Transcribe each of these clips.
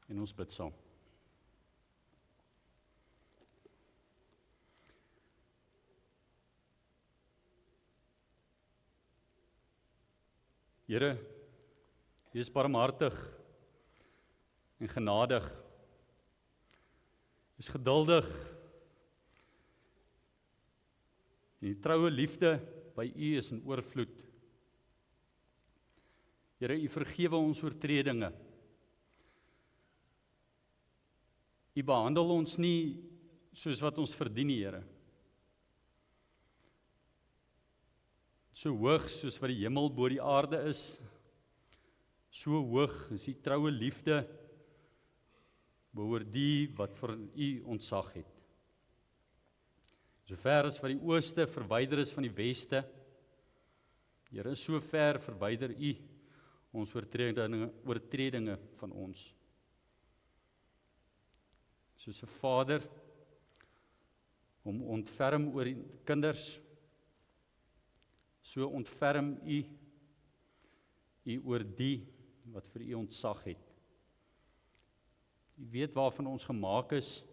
En ons bid saam. Here, U is barmhartig en genadig. U is geduldig. En die troue liefde by U is in oorvloed. Here, U vergewe ons oortredinge. U behandel ons nie soos wat ons verdien, Here. So hoog soos wat die hemel bo die aarde is, so hoog is U troue liefde behoor die wat vir U ontzag het. So ver as wat die ooste verwyder is van die weste, Here, so ver verwyder U ons oortredinge van ons. Soos 'n vader hom ontferm oor die kinders, so ontferm U oor die wat vir U ontzag het. U weet waarvan ons gemaak is.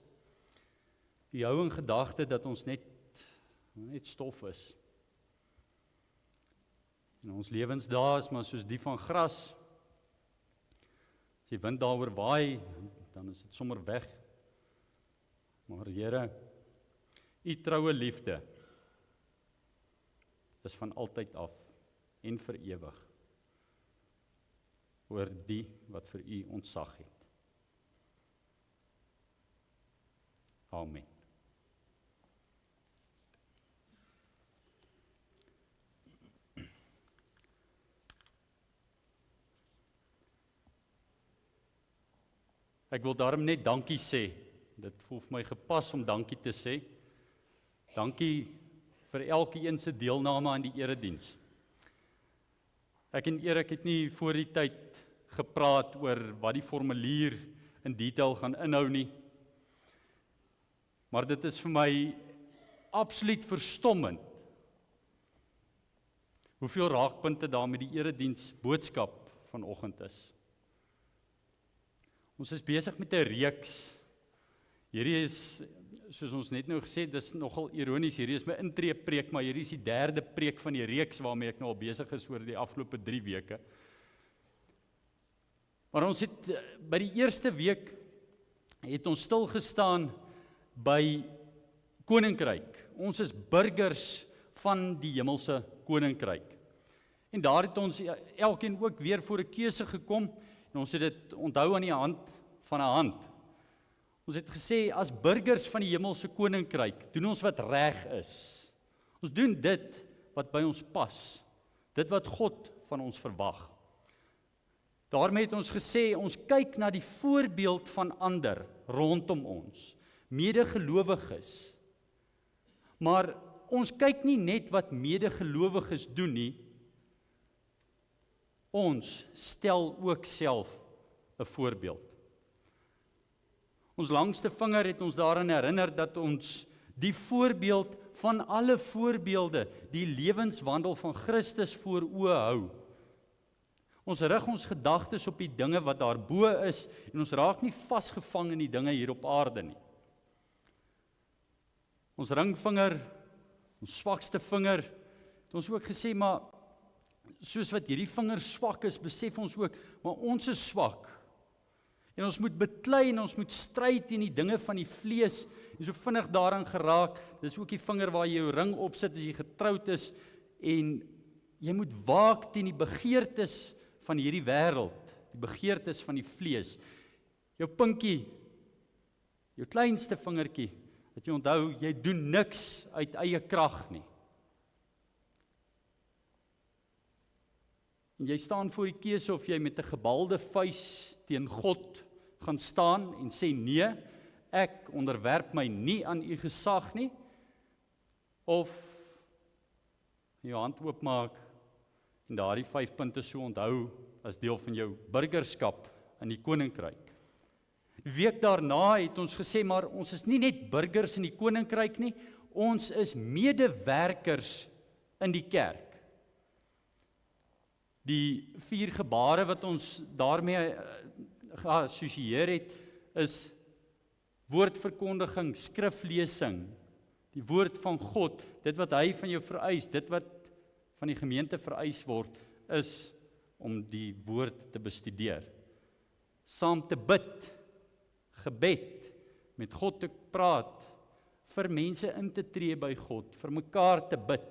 U hou in gedagte dat ons net stof is. En ons lewensdae is maar soos die van gras. As die wind daaroor waai, dan is dit sommer weg. Maar Here, U troue liefde is van altyd af en vir ewig oor die wat vir U ontzag het. Amen. Ek wil daarom net dankie sê. Dit voel vir my gepas om dankie te sê. Dankie vir elkeen se deelname aan die erediens. Ek en Erik het nie voor die tyd gepraat oor wat die formulier in detail gaan inhou nie. Maar dit is vir my absoluut verstommend hoeveel raakpunte daar met die erediens boodskap vanoggend is. Ons is besig met 'n reeks. Hierdie is, soos ons net nou gesê, dis nogal ironies, hierdie is my intree preek, maar hierdie is die 3de preek van die reeks waarmee ek nou al besig is oor die afgelope 3 weke. Maar ons het, by die eerste week, het ons stil gestaan by koninkryk. Ons is burgers van die hemelse koninkryk. En daar het ons elkeen ook weer voor 'n keuse gekom, en ons het dit onthou aan die hand van 'n hand. Ons het gesê, as burgers van die hemelse koninkryk, doen ons wat reg is. Ons doen dit wat by ons pas, dit wat God van ons verwag. Daarmee het ons gesê, ons kyk na die voorbeeld van ander rondom ons, medegelowiges. Maar ons kyk nie net wat medegelowiges doen nie, ons stel ook self 'n voorbeeld. Ons langste vinger het ons daaraan herinner dat ons die voorbeeld van alle voorbeelde, die lewenswandel van Christus voor oë hou. Ons rig ons gedagtes op die dinge wat daarbo is en ons raak nie vasgevang in die dinge hier op aarde nie. Ons ringvinger, ons swakste vinger, het ons ook gesê, maar soos wat hierdie vinger swak is, besef ons ook, maar ons is swak. En ons moet beklei en ons moet stry teen die dinge van die vlees, en so vinnig daaraan geraak, dis ook die vinger waar jy jou ring opsit as jy getroud is, en jy moet waak teen die begeertes van hierdie wêreld, die begeertes van die vlees. Jou pinkie, jou kleinste vingertjie, dat jy onthou, jy doen niks uit eie krag nie. En jy staan voor die keuse of jy met 'n gebalde vuis teen God gaan staan en sê nee, ek onderwerp my nie aan u gesag nie, of jou hand oopmaak en daardie 5 punte so onthou as deel van jou burgerskap in die koninkryk. Die week daarna het ons gesê, maar ons is nie net burgers in die koninkryk nie, ons is medewerkers in die kerk. Die 4 gebare wat ons daarmee geassosieer het, is woordverkondiging, skriflesing, die woord van God, dit wat hy van jou vereis, dit wat van die gemeente vereis word, is om die woord te bestudeer. Saam te bid, gebed, met God te praat, vir mense in te tree by God, vir mekaar te bid.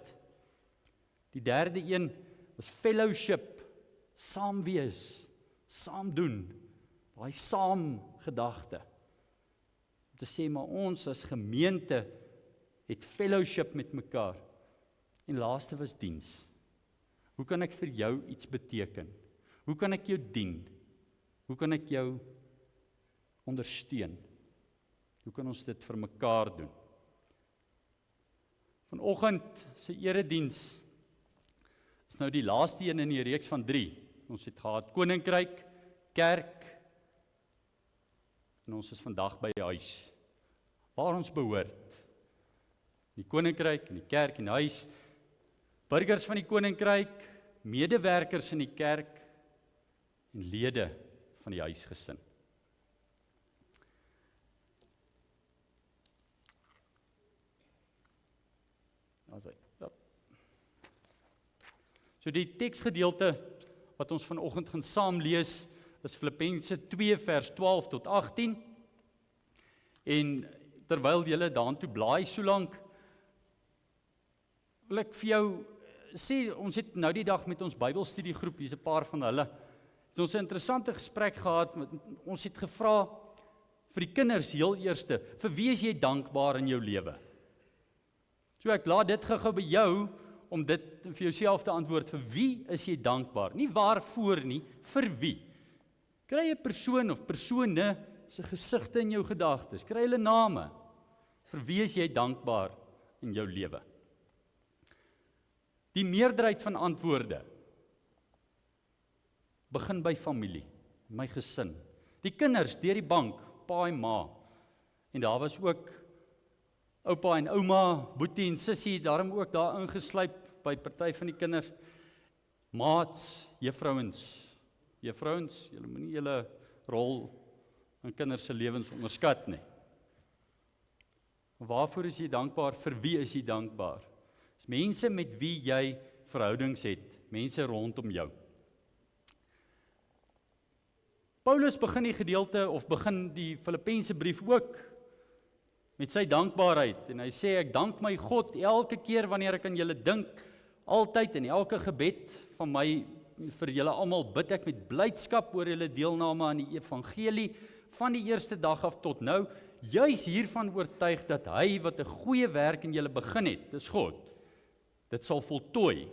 Die derde een was fellowship, saam wees, saam doen, daai saam gedagte. Om te sê, maar ons as gemeente het fellowship met mekaar. En laaste was diens. Hoe kan ek vir jou iets beteken? Hoe kan ek jou dien? Hoe kan ek jou ondersteun? Hoe kan ons dit vir mekaar doen? Vanoggend se erediens is nou die laaste een in die reeks van 3. Ons het gehad koninkryk, kerk, en ons is vandag by die huis, waar ons behoort. Die koninkryk, en die kerk, en die huis, burgers van die koninkryk, medewerkers in die kerk, en lede van die huisgesin. So die teksgedeelte wat ons vanoggend gaan saam lees, is Filippense 2 vers 12 tot 18. En terwyl julle daartoe blaai so lank, wil ek vir jou sê, ons het nou die dag met ons Bybelstudiegroep, hier's 'n paar van hulle, het ons 'n interessante gesprek gehad, ons het gevra vir die kinders heel eerste, vir wie is jy dankbaar in jou lewe? So ek laat dit gou by jou, om dit vir jouself te antwoord, vir wie is jy dankbaar? Nie waarvoor nie, vir wie? Kry 'n persoon of persone se gesigte in jou gedagtes, kry hulle name, vir wie is jy dankbaar in jou lewe? Die meerderheid van antwoorde begin by familie, my gesin. Die kinders deur die bank, pa en ma. En daar was ook oupa en ouma, boetie en sussie, daarom ook daar ingesluip by party van die kinders. Maats, juffrouens, julle moenie julle rol in kinders se lewens onderskat nie. Waarvoor is jy dankbaar? Vir wie is jy dankbaar? Dis mense met wie jy verhoudings het, mense rondom jou. Paulus begin die gedeelte, of begin die Filippense brief ook, met sy dankbaarheid, en hy sê, ek dank my God elke keer wanneer ek aan julle dink, altyd in elke gebed van my vir julle almal bid ek met blydskap oor julle deelname aan die evangelie van die eerste dag af tot nou, juis hiervan oortuig dat hy wat 'n goeie werk in julle begin het, dis God, dit sal voltooi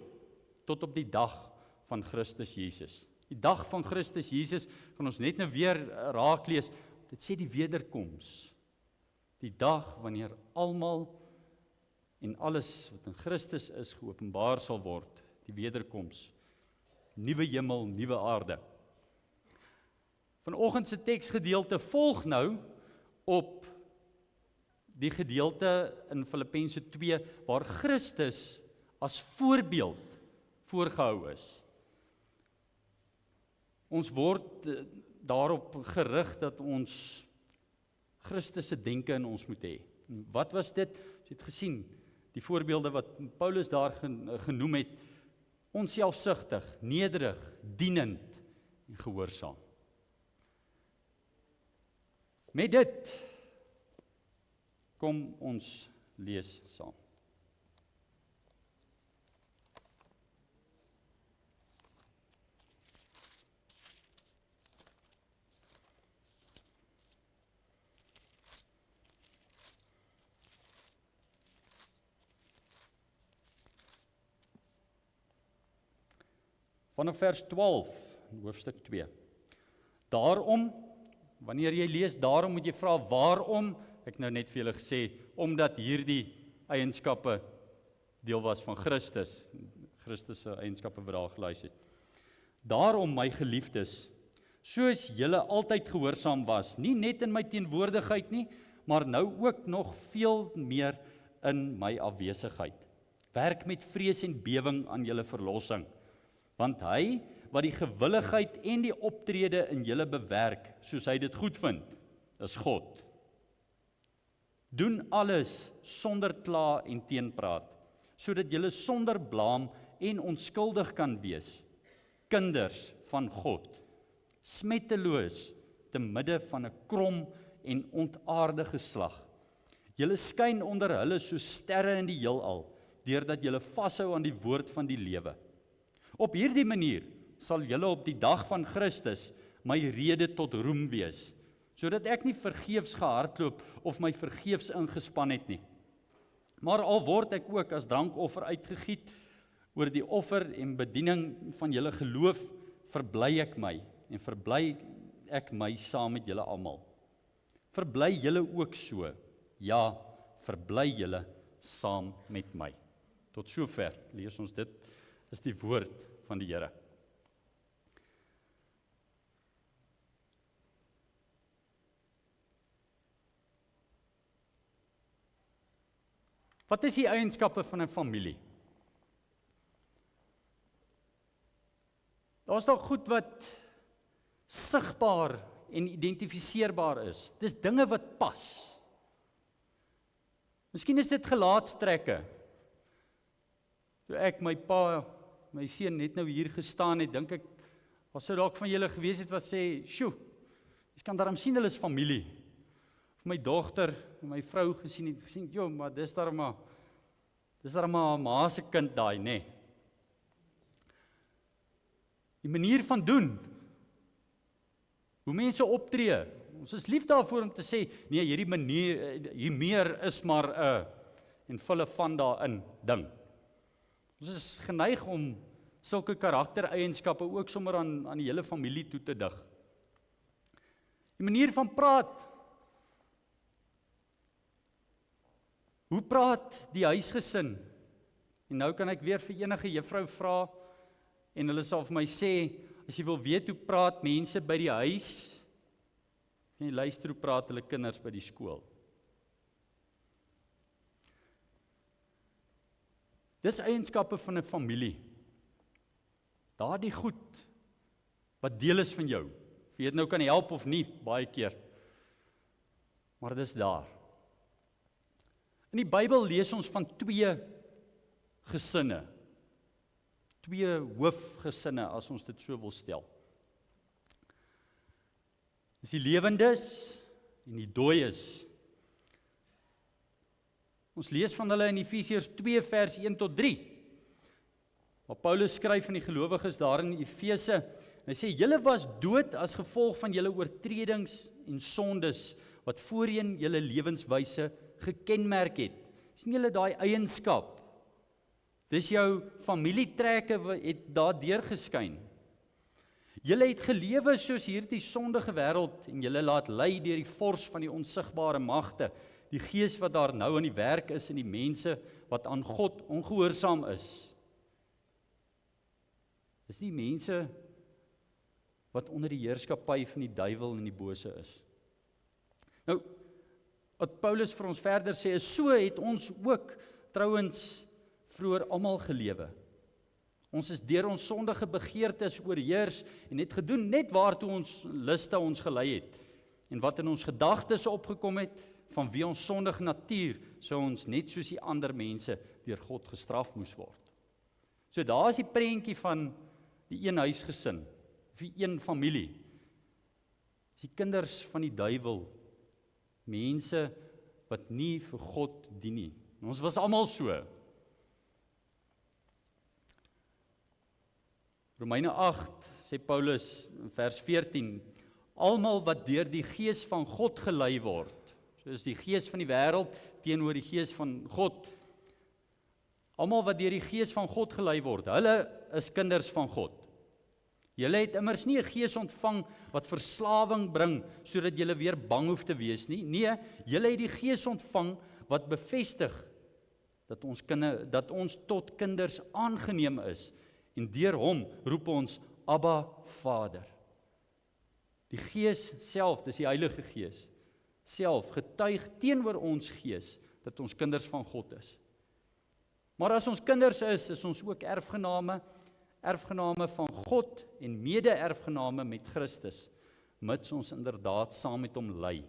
tot op die dag van Christus Jesus. Die dag van Christus Jesus kan ons net nou weer raak lees. Dit sê die wederkoms. Die dag wanneer almal en alles wat in Christus is geopenbaar sal word, die wederkoms. Nuwe hemel, nuwe aarde. Vanoggend se teksgedeelte volg nou op die gedeelte in Filippense 2 waar Christus as voorbeeld voorgehou is. Ons word daarop gerig dat ons Christus se denke in ons moet hê. Wat was dit? Jy het gesien, die voorbeelde wat Paulus daar genoem het, onselfsugtig, nederig, dienend en gehoorsaam. Met dit kom ons lees saam. Vanaf vers 12, hoofstuk 2. Daarom, wanneer jy lees, daarom moet jy vra waarom, ek nou net vir julle gesê, omdat hierdie eienskappe deel was van Christus se eienskappe wat daar gelys het. Daarom, my geliefdes, soos julle altyd gehoorsaam was, nie net in my teenwoordigheid nie, maar nou ook nog veel meer in my afwesigheid. Werk met vrees en bewing aan julle verlossing, want hy wat die gewilligheid en die optrede in julle bewerk, soos hy dit goed vind, is God. Doen alles sonder kla en teenpraat, sodat julle sonder blaam en onskuldig kan wees, kinders van God, smetteloos te midde van 'n krom en ontaarde geslag. Julle skyn onder hulle soos sterre in die heelal, deurdat julle vashou aan die woord van die lewe. Op hierdie manier sal julle op die dag van Christus my rede tot roem wees, sodat ek nie vergeefs gehardloop of my vergeefs ingespan het nie. Maar al word ek ook as drankoffer uitgegiet oor die offer en bediening van julle geloof, verbly ek my en verbly ek my saam met julle almal. Verbly julle ook so, ja, verbly julle saam met my. Tot sover lees ons dit, is die woord van die Here. Wat is die eienskappe van 'n familie? Daar is dalk goed wat sigbaar en identifiseerbaar is. Dis dinge wat pas. Miskien is dit gelaatstrekke. Toe ek my pa, my seun net nou hier gestaan het, dink ek, was sou dalk van julle gewees het wat sê, "Sjoe, jy kan daarom sien hulle is familie." Of my dogter en my vrou gesien, "Jo, maar dis daarom maar 'n ma se kind daai, nê." Die manier van doen, hoe mense optree. Ons is lief daarvoor om te sê, nee, hierdie manier, hiermeer is maar 'n en vulle van daarin ding. Ons is geneig om sulke karaktereienskappe ook sommer aan die hele familie toe te dig. Die manier van praat. Hoe praat die huisgesin? En nou kan ek weer vir enige juffrou vra en hulle sal vir my sê, as jy wil weet hoe praat mense by die huis, kan jy luister hoe praat hulle kinders by die skool. Dis eienskappe van 'n familie. Daardie goed wat deel is van jou. Of jy dit nou kan help of nie, baie keer. Maar dis daar. In die Bybel lees ons van 2 gesinne. 2 hoofgesinne, as ons dit so wil stel. Dis die lewendes en die dooies. Ons lees van hulle in Efesiërs 2 vers 1 tot 3. Waar Paulus skryf aan die gelowiges daar in Efese, en hy sê, julle was dood as gevolg van julle oortredings en sondes, wat voorheen julle lewenswyse gekenmerk het. Sien julle daai eienskap? Dis jou familietrekke wat het daardeur geskyn. Julle het gelewe soos hierdie sondige wêreld en julle laat lei deur die vors van die onsigbare magte, die gees wat daar nou aan die werk is in die mense wat aan God ongehoorsaam is. Dis die mense wat onder die heerskappy van die duiwel en die bose is. Nou, wat Paulus vir ons verder sê, is so het ons ook trouens vroeër almal gelewe. Ons is deur ons sondige begeertes oorheers en het gedoen net waartoe ons liste ons gelei het. En wat in ons gedagtes opgekom het, van wie ons sondige natuur, sou ons net soos die ander mense deur God gestraf moes word. So daar is die prentjie van die een huisgesin, of die een familie. Dis die kinders van die duiwel, mense wat nie vir God dien nie. En ons was almal so. Romeine 8 sê Paulus in vers 14, almal wat deur die gees van God gelei word, so is die gees van die wêreld teenoor die gees van God, almal wat deur die gees van God gelei word, hulle is kinders van God. Julle het immers nie 'n gees ontvang wat verslawing bring, sodat julle weer bang hoef te wees nie. Nee, julle het die gees ontvang wat bevestig dat ons tot kinders aangeneem is, en deur hom roep ons Abba Vader. Die Gees self, dis die Heilige Gees, self getuig teenoor ons gees dat ons kinders van God is. Maar as ons kinders is ons ook erfgename, erfgename van God en mede-erfgename met Christus, mits ons inderdaad saam met hom ly,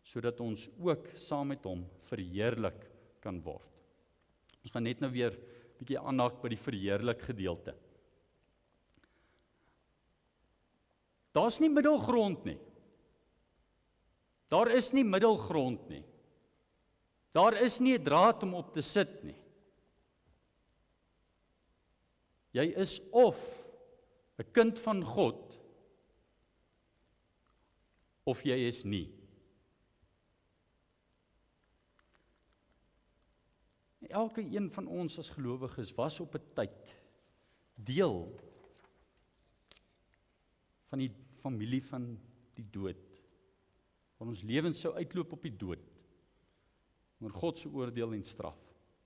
sodat ons ook saam met hom verheerlik kan word. Ons gaan net nou weer 'n bietjie aanhaak by die verheerlik gedeelte. Daar's nie middelgrond nie. Daar is nie middelgrond nie. Daar is nie 'n draad om op te sit nie. Jy is of 'n kind van God, of jy is nie. Elke een van ons as gelowiges was op 'n tyd deel van die familie van die dood, waar ons lewens sou uitloop op die dood, oor God se oordeel en straf.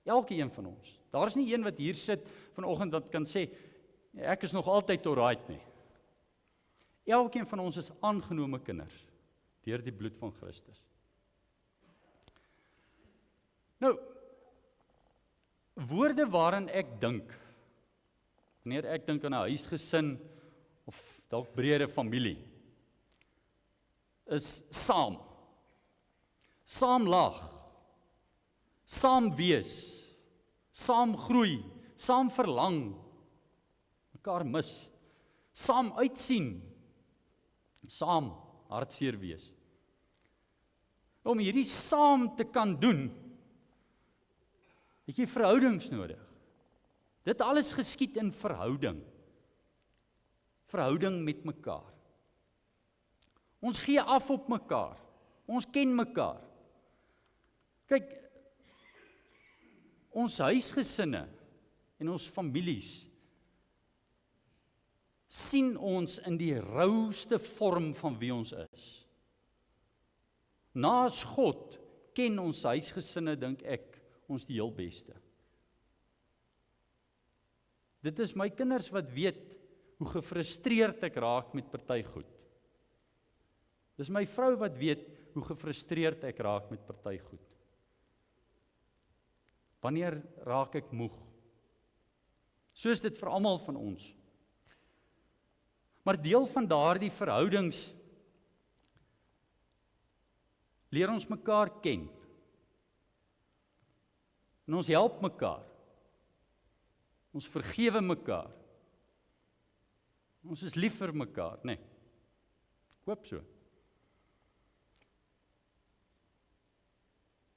Elke een van ons. Daar is nie een wat hier sit vanoggend wat kan sê, ek is nog altyd alright nie. Elkeen van ons is aangenome kinders, deur die bloed van Christus. Nou, woorde waarin ek dink, wanneer ek dink aan 'n huisgesin, of dalk breëre familie, is saam. Saam lag. Saam wees. Saam groei. Saam verlang. Mekaar mis. Saam uitsien. Saam hartseer wees. Om hierdie saam te kan doen, het jy verhoudings nodig. Dit alles geskied in verhouding. Verhouding met mekaar. Ons gee af op mekaar. Ons ken mekaar. Kyk, ons huisgesinne en ons families sien ons in die rouste vorm van wie ons is. Naas God ken ons huisgesinne, dink ek, ons die heel beste. Dit is my kinders wat weet hoe gefrustreerd ek raak met party goed. Dis my vrou wat weet hoe gefrustreerd ek raak met party goed. Wanneer raak ek moeg? Soos dit vir almal van ons. Maar deel van daardie verhoudings leer ons mekaar ken. En ons help mekaar. Ons vergewe mekaar. Ons is lief vir mekaar, nee. Ek hoop so.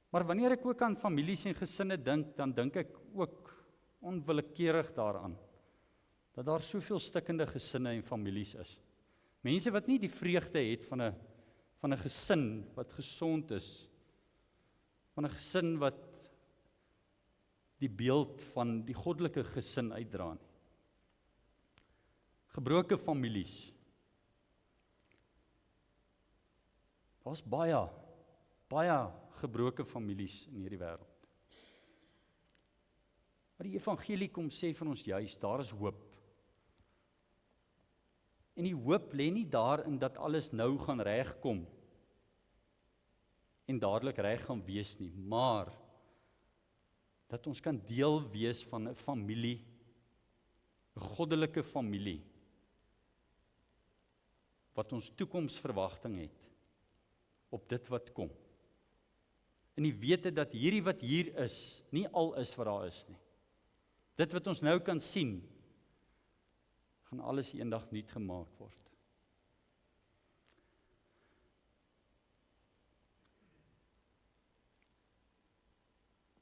Maar wanneer ek ook aan families en gesinne dink, dan dink ek ook onwillekeurig daaraan, dat daar soveel stikkende gesinne en families is. Mense wat nie die vreugde het van 'n gesin wat gesond is, van 'n gesin wat die beeld van die goddelike gesin uitdra nie. Gebroke families. Daar's baie gebroke families in hierdie wêreld. Maar die evangelie kom sê vir ons juis, daar is hoop. En die hoop lê nie daarin dat alles nou gaan regkom en dadelik reg gaan wees nie, maar dat ons kan deel wees van 'n familie, 'n goddelike familie, wat ons toekomsverwagting het op dit wat kom. En die wete dat hierdie wat hier is, nie al is wat daar is nie. Dit wat ons nou kan sien, gaan alles eendag nuut gemaak word.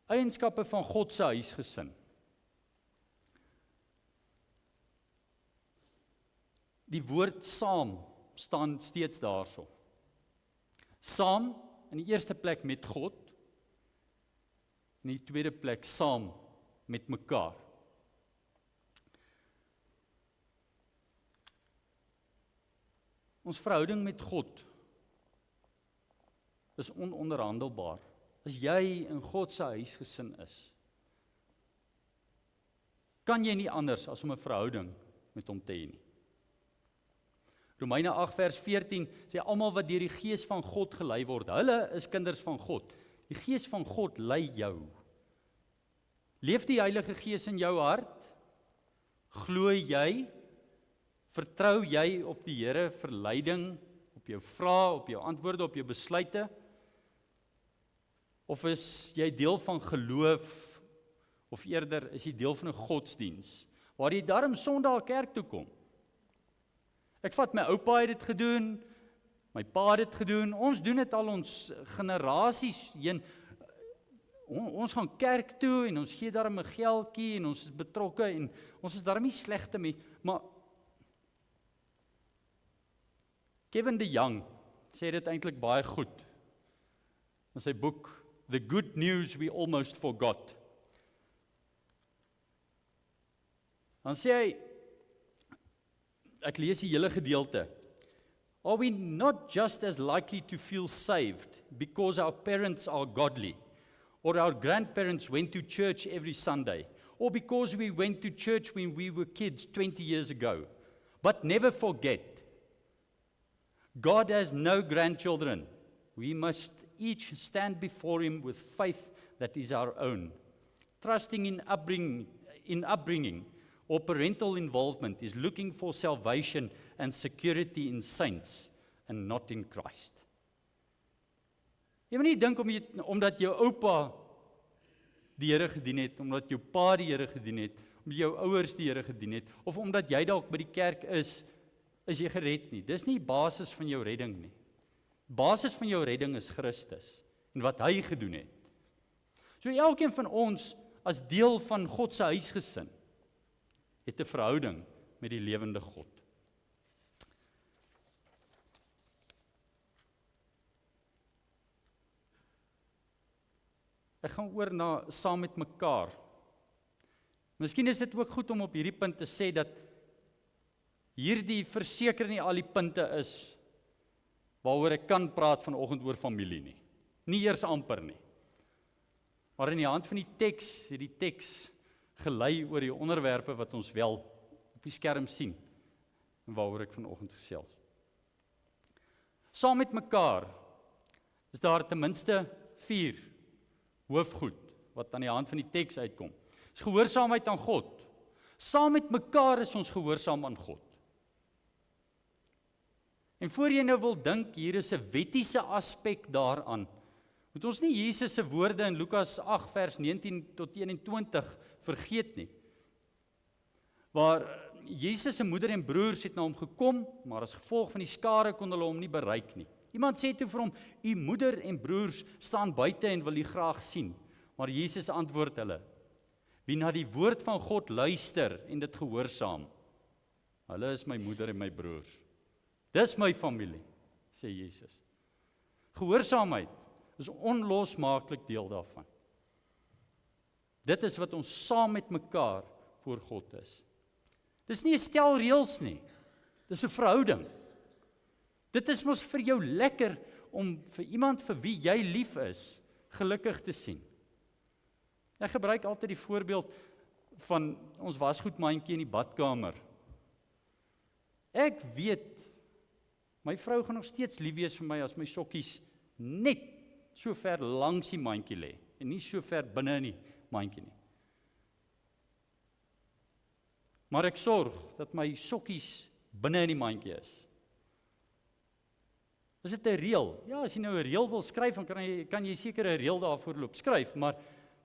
Eienskappe van God se huisgesin. Die woord saam staan steeds daarso. Saam in die eerste plek met God, in die tweede plek saam met mekaar. Ons verhouding met God is ononderhandelbaar. As jy in God se huisgesin is, kan jy nie anders as om 'n verhouding met hom te hê nie. Romeine 8 vers 14 sê almal wat deur die Gees van God gelei word, hulle is kinders van God. Die Gees van God lei jou. Leef die Heilige Gees in jou hart? Glo jy, vertrou jy op die Here vir leiding, op jou vrae, op jou antwoorde, op jou besluite? Of is jy deel van geloof, of eerder is jy deel van 'n godsdiens, waar jy darm Sondag kerk toe kom? Ek vat my oupa het dit gedoen, my pa het dit gedoen, ons doen dit al ons generasies heen. Ons gaan kerk toe en ons gee darm 'n geldjie en ons is betrokke en ons is darm nie slegte mense, maar Kevin de Young sê dit eintlik baie goed in sy boek The Good News We Almost Forgot. Dan sê hy, ek lees die hele gedeelte. Are we not just as likely to feel saved because our parents are godly, or our grandparents went to church every Sunday, or because we went to church when we were kids 20 years ago? But never forget, God has no grandchildren. We must each stand before Him with faith that is our own. Trusting in upbringing or parental involvement is looking for salvation and security in saints and not in Christ. Jy moet nie dink omdat jou oupa die Here gedien het, omdat jou pa die Here gedien het, omdat jou ouers die Here gedien het, of omdat jy dalk by die kerk is jy gered nie. Dis nie basis van jou redding nie. Basis van jou redding is Christus en wat hy gedoen het. So elkeen van ons as deel van God se huisgesin het 'n verhouding met die lewende God. Ek gaan oor na saam met mekaar. Miskien is dit ook goed om op hierdie punt te sê dat hierdie verseker nie al die punte is waaroor ek kan praat vanoggend oor familie nie. Nie eers amper nie. Maar in die hand van die teks, het die teks gelei oor die onderwerpe wat ons wel op die skerm sien en waaroor ek vanoggend gesels. Saam met mekaar is daar ten minste 4 hoofgoed wat aan die hand van die teks uitkom. Dis gehoorsaamheid aan God. Saam met mekaar is ons gehoorsaam aan God. En voor jy nou wil dink, hier is 'n wettiese aspek daaraan, moet ons nie Jesus se woorde in Lukas 8 vers 19 tot 21 vergeet nie. Waar Jesus se moeder en broers het na hom gekom, maar as gevolg van die skare kon hulle hom nie bereik nie. Iemand sê toe vir hom, "U moeder en broers staan buite en wil u graag sien." Maar Jesus antwoord hulle, "Wie na die woord van God luister en dit gehoorsaam, hulle is my moeder en my broers. Dis my familie," sê Jesus. Gehoorsaamheid is onlosmaaklik deel daarvan. Dit is wat ons saam met mekaar voor God is. Dis nie 'n stel reëls nie. Dis 'n verhouding. Dit is mos vir jou lekker om vir iemand vir wie jy lief is, gelukkig te sien. Ek gebruik altyd die voorbeeld van ons wasgoedmandjie in die badkamer. Ek weet, my vrou gaan nog steeds lief wees vir my as my sokkies net so ver langs die mandjie lê en nie so ver binne in die mandjie nie. Maar ek sorg dat my sokkies binne in die mandjie is. Is dit 'n reël? Ja, as jy nou 'n reël wil skryf, dan kan jy seker 'n reël daarvoor loop skryf, maar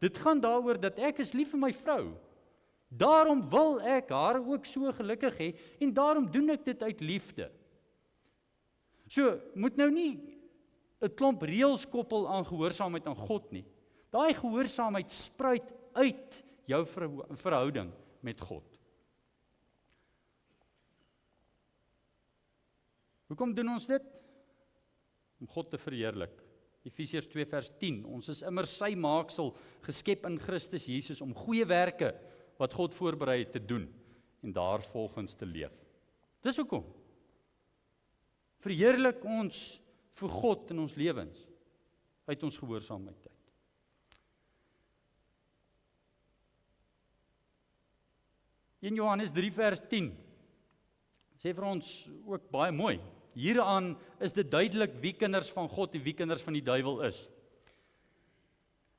dit gaan daaroor dat ek is lief vir my vrou. Daarom wil ek haar ook so gelukkig hê en daarom doen ek dit uit liefde. So, moet nou nie 'n klomp reëls koppel aan gehoorsaamheid aan God nie. Daai gehoorsaamheid spruit uit jou verhouding met God. Hoekom doen ons dit? Om God te verheerlik. Efesiërs 2 vers 10. Ons is immer sy maaksel, geskep in Christus Jesus om goeie werke wat God voorberei het te doen en daarvolgens te leef. Dis hoekom. Verheerlik ons vir God in ons lewens uit ons gehoorsaamheid uit. In Johannes 3 vers 10 sê vir ons ook baie mooi. Hieraan is dit duidelik wie kinders van God en wie kinders van die duiwel is.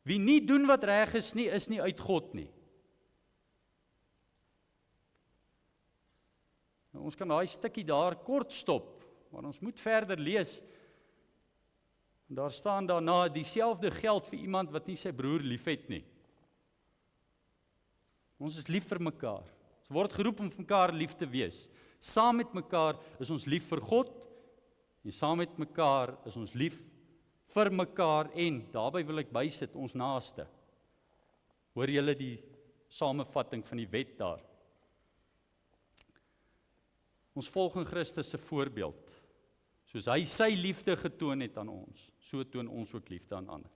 Wie nie doen wat reg is nie uit God nie. Nou, ons kan daai stukkie daar kort stop, maar ons moet verder lees. En daar staan daarna, dieselfde geld vir iemand wat nie sy broer liefhet nie. Ons is lief vir mekaar. Ons word geroep om vir mekaar lief te wees. Saam met mekaar is ons lief vir God, en saam met mekaar is ons lief vir mekaar, en daarby wil ek bysit, ons naaste. Hoor julle die samevatting van die wet daar? Ons volg in Christus se voorbeeld. Soos hy sy liefde getoon het aan ons, so toon ons ook liefde aan ander.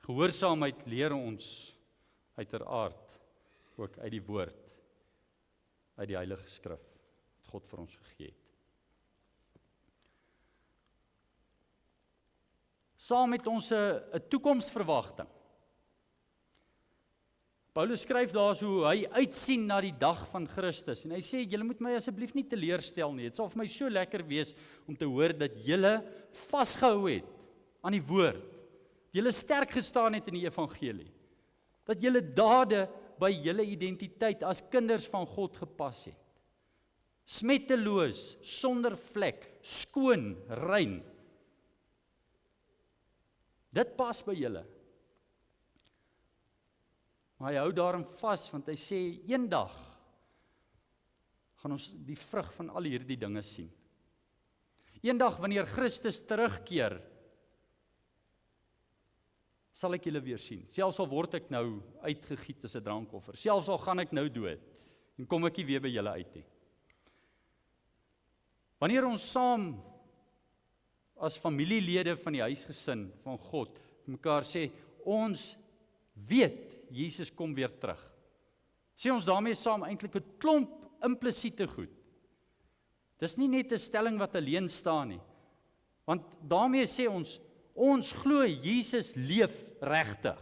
Gehoorsaamheid leer ons uiteraard ook uit die woord, uit die Heilige Skrif, wat God vir ons gegee het. Saam met ons 'n toekomsverwagting. Paulus skryf daar so hoe hy uitsien na die dag van Christus, en hy sê, julle moet my asseblief nie teleurstel nie, het sal vir my so lekker wees om te hoor dat julle vasgehou het aan die woord, julle sterk gestaan het in die evangelie, dat julle dade by julle identiteit as kinders van God gepas het, smetteloos, sonder vlek, skoon, rein. Dit pas by julle. Maar hy hou daarin vas, want hy sê, eendag gaan ons die vrug van al hierdie dinge sien. Eendag wanneer Christus terugkeer, sal ek julle weer sien. Selfs al word ek nou uitgegiet as 'n drankoffer, selfs al gaan ek nou dood, en kom ek nie weer by julle uit nie. Wanneer ons saam as familielede van die huisgesin van God mekaar sê, ons weet Jesus kom weer terug, sê ons daarmee saam eintlik 'n klomp implisiete goed. Dis nie net 'n stelling wat alleen staan nie, want daarmee sê ons glo Jesus leef regtig.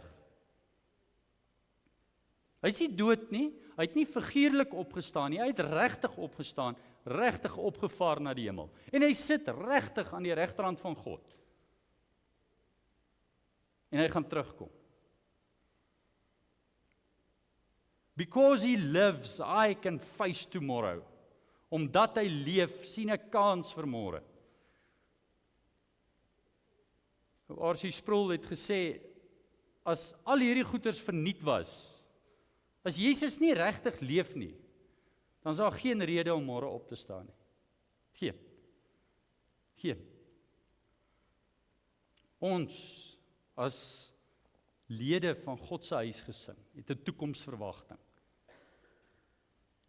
Hy is nie dood nie, hy het nie figuurlik opgestaan nie, hy het regtig opgestaan, regtig opgevaar na die hemel. En hy sit regtig aan die regterhand van God. En hy gaan terugkom. Because he lives, I can face tomorrow. Omdat hy leef, sien ek kans vir môre. R.C. Sproul het gesê, as al hierdie goeders verniet was, as Jesus nie regtig leef nie, dan is daar geen rede om môre op te staan nie. Geen. Ons, as lede van God se huisgesin, het 'n toekomsverwagting.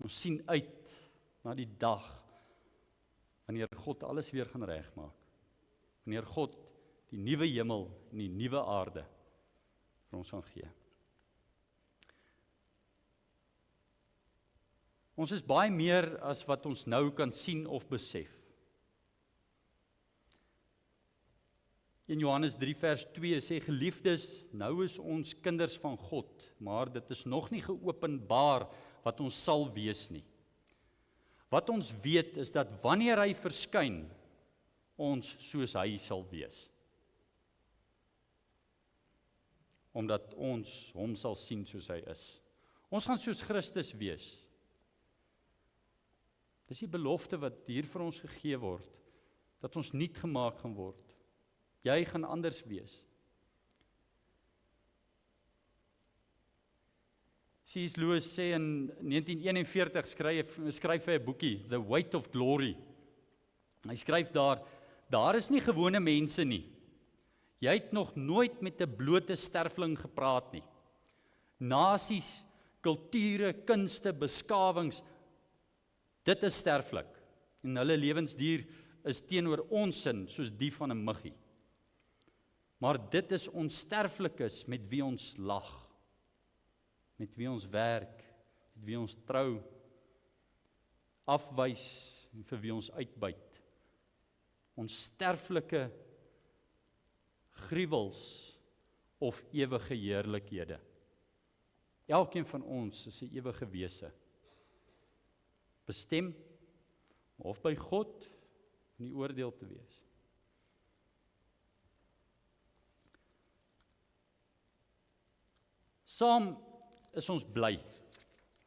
Ons sien uit na die dag, wanneer God alles weer gaan regmaak. Wanneer God die nuwe hemel en die nuwe aarde vir ons gaan gee. Ons is baie meer as wat ons nou kan sien of besef. In Johannes 3 vers 2 sê, geliefdes, nou is ons kinders van God, maar dit is nog nie geopenbaar wat ons sal wees nie. Wat ons weet is dat wanneer hy verskyn, ons soos hy sal wees. Omdat ons hom sal sien soos hy is. Ons gaan soos Christus wees. Dis die belofte wat hier vir ons gegee word, dat ons nuut gemaak gaan word. Jy gaan anders wees. C.S. Lewis sê in 1941 skryf hy 'n boekie, The Weight of Glory. Hy skryf daar is nie gewone mense nie. Jy het nog nooit met 'n blote sterfling gepraat nie. Nasies, kulture, kunste, beskawings, dit is sterflik. En hulle lewensduur is teenoor ons sin soos die van 'n muggie. Maar dit is onsterflikes met wie ons lag, met wie ons werk, met wie ons trou, afwys en vir wie ons uitbuit. Onsterflike gruwels of ewige heerlikhede. Elkeen van ons is 'n ewige wese, bestem of by God in die oordeel te wees. Saam is ons bly.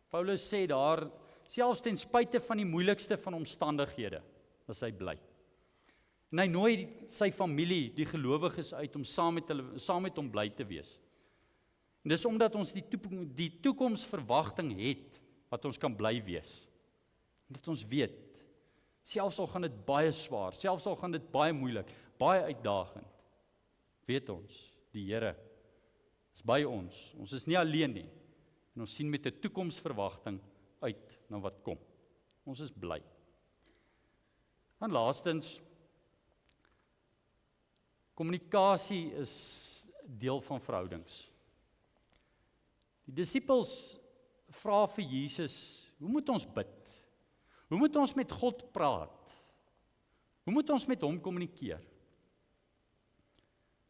Paulus sê daar, selfs ten spyte van die moeilikste van omstandighede, is hy bly. En hy nooi sy familie, die gelowiges uit om saam met hom bly te wees. En dis omdat ons die toekomsverwagting het wat ons kan bly wees. Dat ons weet, selfs al gaan dit baie swaar, selfs al gaan dit baie moeilik, baie uitdagend, weet ons, die Here is by ons. Ons is nie alleen nie. En ons sien met 'n toekomsverwagting uit na wat kom. Ons is bly. En laastens, kommunikasie is deel van verhoudings. Die disippels vra vir Jesus, hoe moet ons bid? Hoe moet ons met God praat? Hoe moet ons met hom kommunikeer?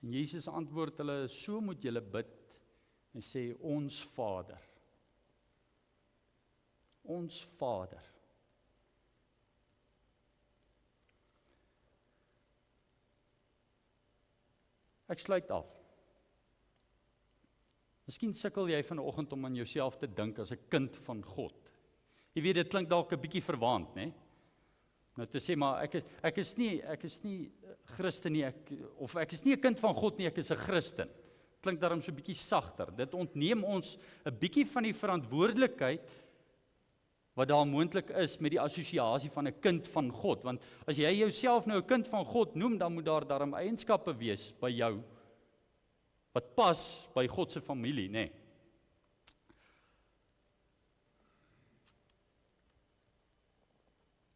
En Jesus antwoord hulle, so moet julle bid, en sê, ons Vader. Ons Vader. Ek sluit af. Miskien sukkel jy vanoggend om aan jouself te dink as 'n kind van God. Jy weet, dit klink dalk 'n bietjie verwaand, né? Nou te sê, maar ek is nie Christen nie, ek is nie 'n kind van God nie, ek is 'n Christen. Klink daarom so 'n bietjie sagter. Dit ontneem ons 'n bietjie van die verantwoordelikheid wat daar moontlik is met die assosiasie van 'n kind van God. Want as jy jouself nou 'n kind van God noem, dan moet daar darm eienskappe wees by jou wat pas by God se familie, né?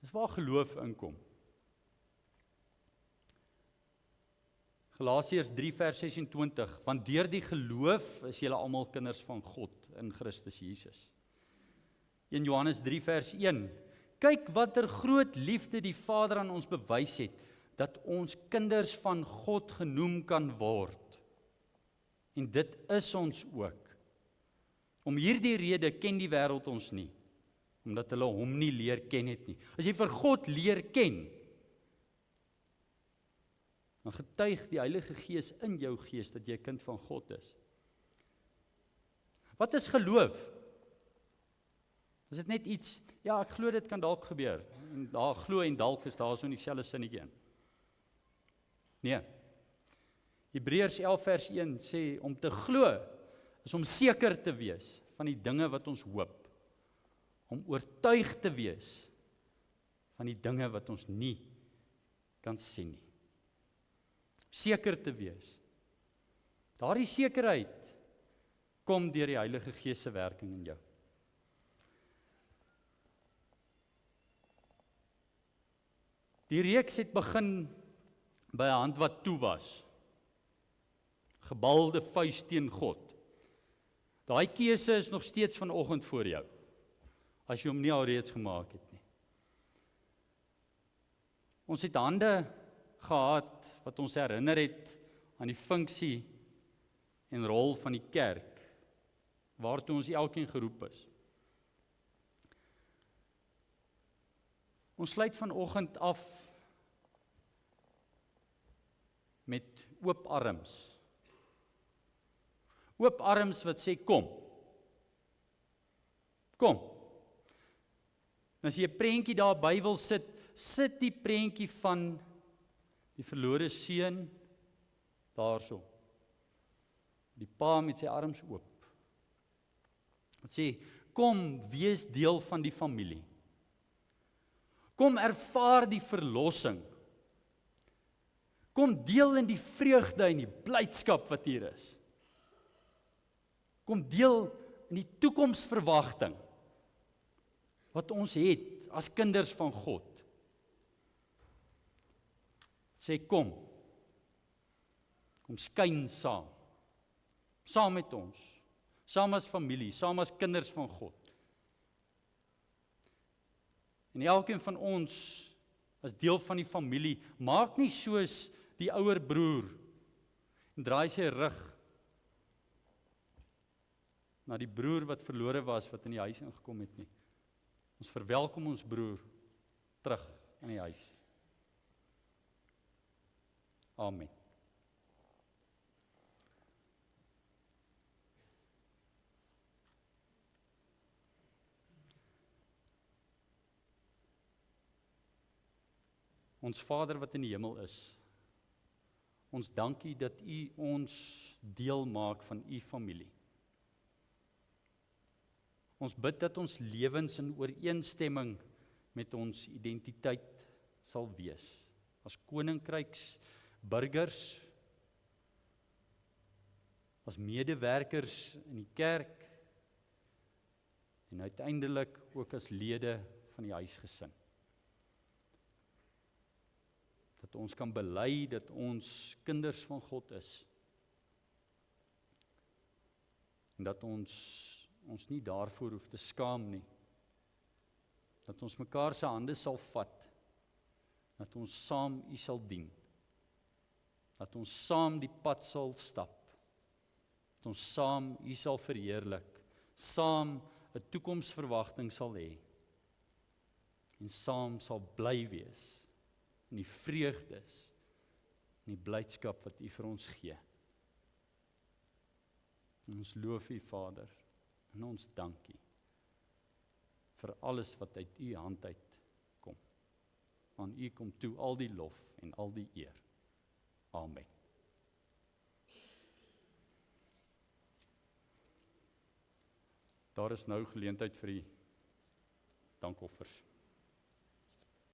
Dis waar geloof inkom. Galasiërs 3 vers 26, want deur die geloof is julle almal kinders van God in Christus Jesus. 1 Johannes 3 vers 1, kyk watter groot liefde die Vader aan ons bewys het, dat ons kinders van God genoem kan word. En dit is ons ook. Om hierdie rede ken die wêreld ons nie, omdat hulle hom nie leer ken het nie. As jy vir God leer ken, dan getuig die Heilige Gees in jou gees dat jy 'n kind van God is. Wat is geloof? Is dit net iets, ja, ek glo dit kan dalk gebeur. En daar glo en dalk is daar so in dieselfde sinnetjie in. Nee. Hebreërs 11 vers 1 sê, om te glo is om seker te wees van die dinge wat ons hoop. Om oortuig te wees van die dinge wat ons nie kan sien nie. Seker te wees. Daardie sekerheid kom deur die Heilige Gees se werking in jou. Die reeks het begin by 'n hand wat toe was. Gebalde vuis teen God. Daai keuse is nog steeds vanoggend voor jou, as jy hom nie alreeds gemaak het nie. Ons het hande gehad wat ons herinner het aan die funksie en rol van die kerk, waartoe ons elkeen geroep is. Ons sluit vanoggend af met oop arms. Oop arms wat sê kom. Kom. En as jy 'n prentjie daarby wil sit, sit die prentjie van die verlore seun daarso. Die pa met sy arms oop. Wat sê, kom wees deel van die familie. Kom ervaar die verlossing. Kom deel in die vreugde en die blydskap wat hier is. Kom deel in die toekomsverwagting wat ons het as kinders van God. Sê kom skyn saam. Saam met ons. Saam as familie, saam as kinders van God. En elkeen van ons as deel van die familie, maak nie soos die ouer broer en draai sy rug na die broer wat verlore was, wat in die huis ingekom het nie. Ons verwelkom ons broer terug in die huis. Amen. Ons Vader wat in die hemel is, ons dankie dat U ons deel maak van U familie. Ons bid dat ons lewens in ooreenstemming met ons identiteit sal wees. As koninkryksburgers, as medewerkers in die kerk en uiteindelik ook as lede van die huisgesin. Dat ons kan bely dat ons kinders van God is. En dat ons nie daarvoor hoef te skaam nie. Dat ons mekaar se hande sal vat. Dat ons saam U sal dien. Dat ons saam die pad sal stap. Dat ons saam U sal verheerlik. Saam 'n toekomsverwagting sal hê. En saam sal bly wees. In die vreugdes. En die blydskap wat U vir ons gee. En ons loof U, Vader. En ons dank U vir alles wat uit U hand uit kom. Aan U kom toe al die lof en al die eer. Amen. Daar is nou geleentheid vir die dankoffers.